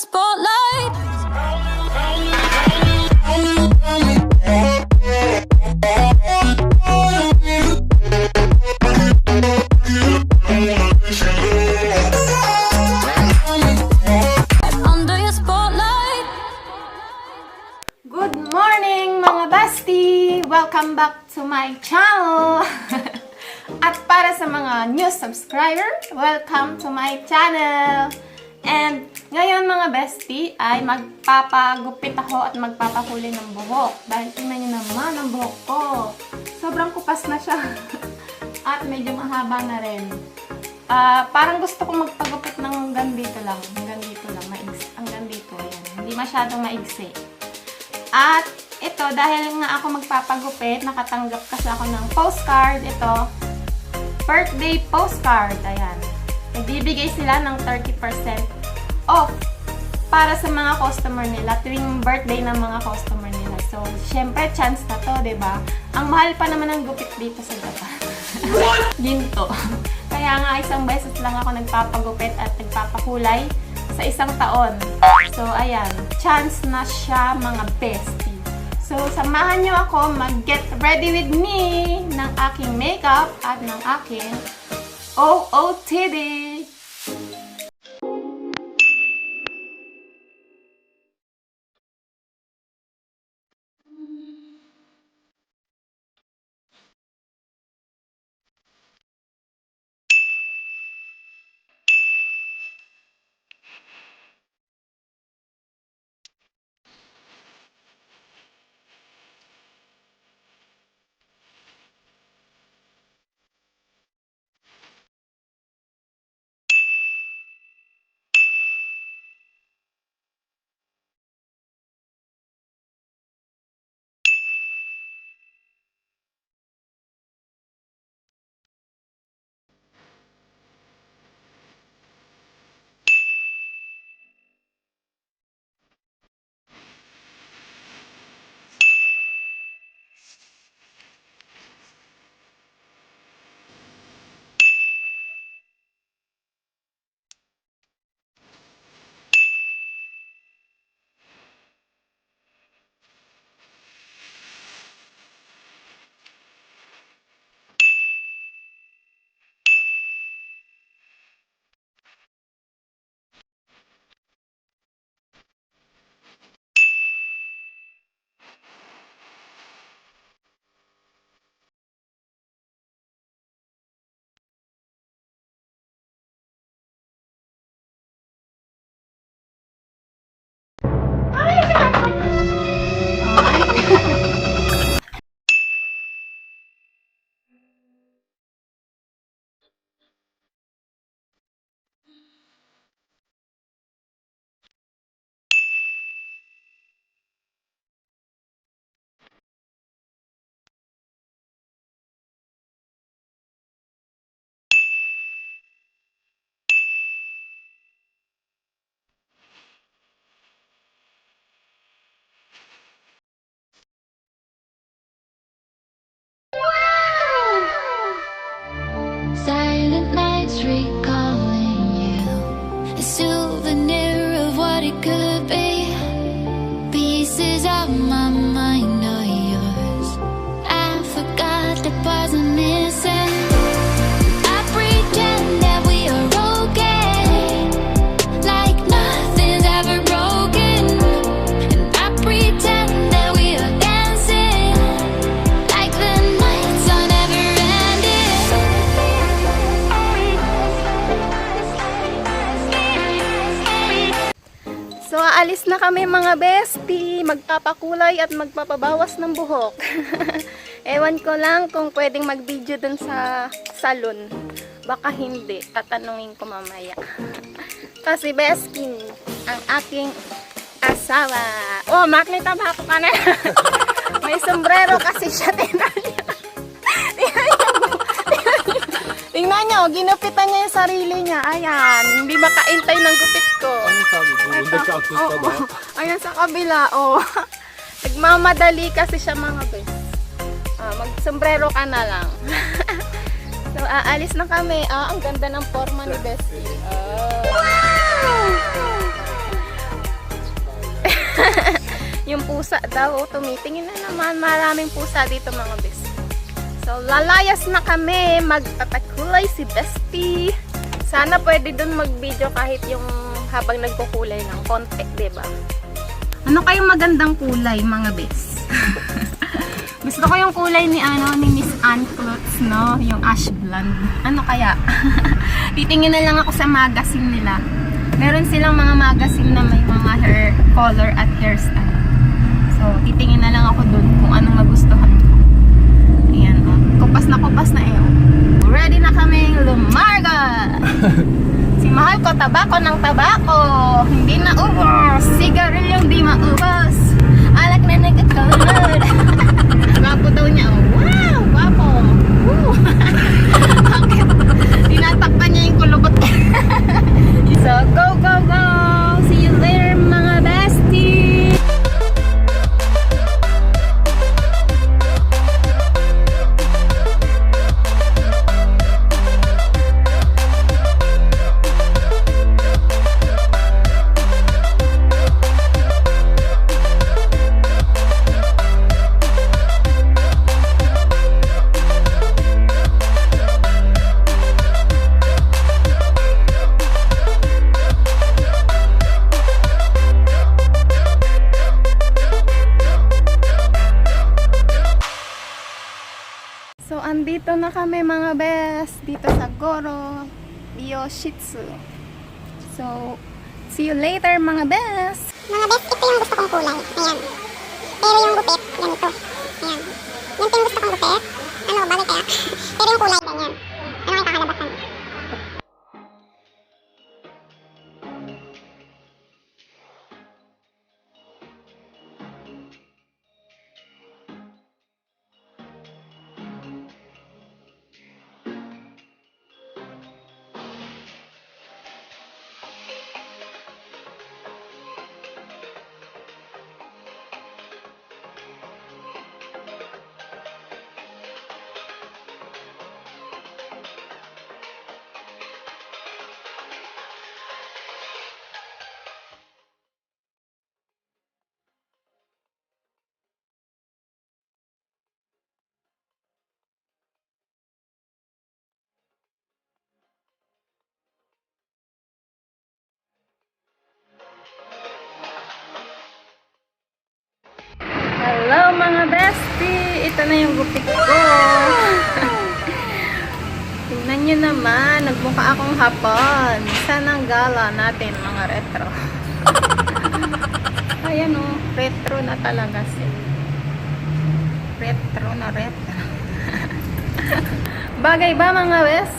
spotlight. Under your spotlight. Good morning mga bestie! Welcome back to my channel! At para sa mga new subscriber, welcome to my channel! And ngayon mga bestie ay magpapagupit ako at magpapahuli ng buhok. Dahil tingnan nyo naman ang buhok ko. Sobrang kupas na siya. At medyo mahaba na rin. Parang gusto kong magpagupit ng hanggang dito lang. Hanggang dito lang. Hanggang dito. Ayan. Hindi masyadong maigsi. At ito, dahil nga ako magpapagupit, nakatanggap kasi ako ng postcard. Ito, birthday postcard. Ayan. Nagbibigay sila ng 30% off para sa mga customer nila tuwing birthday ng mga customer nila. So, syempre, chance na to, diba? Ang mahal pa naman ng gupit dito sa Japan. Ginto. Kaya nga, isang beses lang ako nagpapagupit at nagpapakulay sa isang taon. So, ayan. Chance na siya, mga bestie. So, samahan nyo ako mag-get ready with me ng aking makeup at ng aking OOTD. Silent nights recalling you, a souvenir of what it could be. Pieces of my mind are yours. I forgot the parts I'm missing. I pretend that we are okay, like nothing's ever broken. And I pretend that we are dancing, like the nights are never ending. So, aalis na kami mga bestie. Magpapakulay at magpapabawas ng buhok. Ewan ko lang kung pwedeng mag-video dun sa salon. Baka hindi. Tatanungin ko mamaya. Kasi bestie, ang aking asawa. Oh, makita ba ako ka na? May sombrero kasi siya. Tingnan nyo, ginupitan niya yung sarili niya. Ayan, hindi makaintay ng gupit ko. Ano sabi mo? Hindi ka ako sa ba? Ayan sa kabila, oh. Nagmamadali kasi siya mga bes. Mag-sombrero ka na lang. So, aalis na kami. Ang ganda ng forma ni Bestie. Wow! yung pusa daw. Tumitingin na naman. Maraming pusa dito mga bes. So, lalayas na kami. Magpapakulay si Bestie. Sana pwede dun mag-video kahit yung habang nagkukulay ng konti, diba? Ano kayong magandang kulay, mga bes? Gusto ko yung kulay ni Miss Ann Clothes, no? Yung ash blonde. Ano kaya? Titingin na lang ako sa magazine nila. Meron silang mga magazine na may mga hair color at hairstyle. So, titingin na lang ako dun kung anong magustuhan ko. Ayan, oh. Kupas na eh. Ready na kaming lumarga! Si mahal ko, tabako ng tabako. Hindi na ubos. Sigarilyong di maubos. Alak na nagkakalunod. Gwapo daw niya. Oh. Wow! Gwapo! Woo! Bakit? Tinatakpan niya yung kulubot. So, go, go, go! See you later, mga bestie! So, andito na kami mga bes, dito sa Goro Yoshitsu. So, see you later mga bes! Mga best, ito yung gusto kong kulay. Ayan. Pero yung gupit, ganito. Ayan. Yan yung gusto kong gupit. Ano, bagay kaya? Pero yung kulay, ganyan. Ano yung kakalabasan? Hello mga bestie! Ito na yung gupit ko. Tingnan nyo naman, nagmukha akong hapon. Saan ang gala natin mga retro? Ayan o, retro na talaga siya. Retro na retro. Bagay ba mga bes?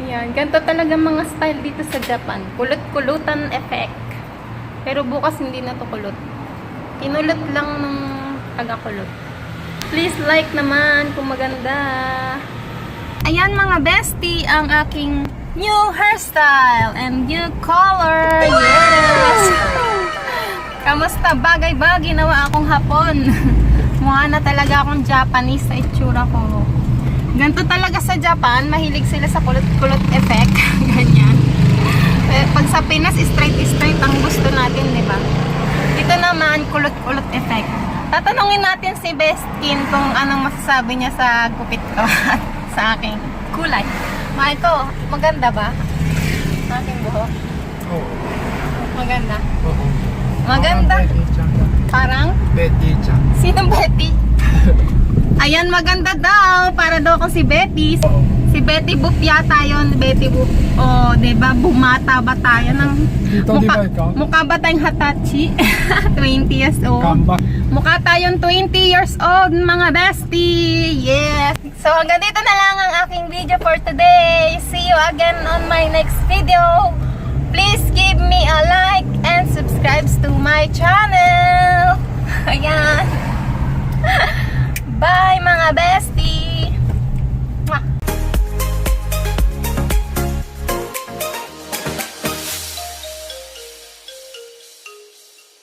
Ayan, ganito talaga mga style dito sa Japan. Kulot-kulutan effect. Pero bukas hindi na to kulot. Kinulot lang ng taga-kulot. Please like naman kung maganda. Ayan mga bestie, ang aking new hairstyle and new color. Yes! Kamusta? Bagay ba? Ginawa akong hapon. Mukha na talaga akong Japanese sa itsura ko. Ganito talaga sa Japan. Mahilig sila sa kulot-kulot effect. Ganyan. Pag sa Pinas, straight ang gusto natin, di ba? Ito naman, kulot-kulot effect. Tatanungin natin si Bestkin kung anong masasabi niya sa gupit ko at sa aking kulay. Mahal ko, maganda ba? Aking buhok? Oo. Maganda? Oo. Maganda? Parang? Betty Chan. Sinong Betty? Ayan, maganda daw. Para daw akong si Betty. Si Betty Boop yata yun. Betty Boop. O, diba? Bumata ba tayo ng... Dito, di ba ikaw? Mukha ba tayong Hatachi? 20 years old. Kamba. Mukha tayong 20 years old, mga bestie. Yes. So, hanggang dito na lang ang aking video for today. See you again on my next video. Please give me a like and subscribe to my channel. Ayan.